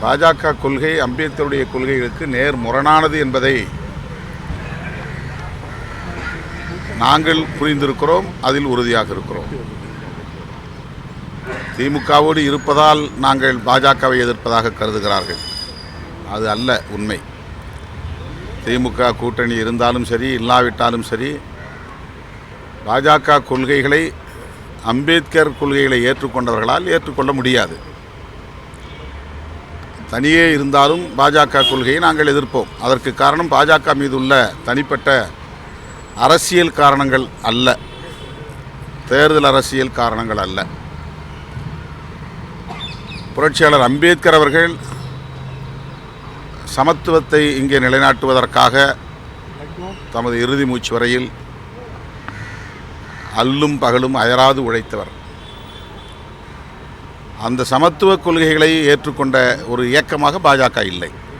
பாஜக கொள்கை அம்பேத்கருடைய கொள்கைகளுக்கு நேர் முரணானது என்பதை நாங்கள் புரிந்திருக்கிறோம், அதில் உறுதியாக இருக்கிறோம். திமுகவோடு இருப்பதால் நாங்கள் பாஜகவை எதிர்ப்பதாக கருதுகிறார்கள். அது அல்ல உண்மை. திமுக கூட்டணி இருந்தாலும் சரி, இல்லாவிட்டாலும் சரி, பாஜக கொள்கைகளை அம்பேத்கர் கொள்கைகளை ஏற்றுக்கொண்டவர்களால் ஏற்றுக்கொள்ள முடியாது. தனியே இருந்தாலும் பாஜக கொள்கையை நாங்கள் எதிர்ப்போம். அதற்கு காரணம் பாஜக மீது உள்ள தனிப்பட்ட அரசியல் காரணங்கள் அல்ல, தேர்தல் அரசியல் காரணங்கள் அல்ல. புரட்சியாளர் அம்பேத்கர் அவர்கள் சமத்துவத்தை இங்கே நிலைநாட்டுவதற்காக தமது இறுதி மூச்சு வரையில் அல்லும் பகலும் அயராது உழைத்தவர். அந்த சமத்துவ கொள்கைகளை ஏற்றுக்கொண்ட ஒரு இயக்கமாக பாஜக இல்லை.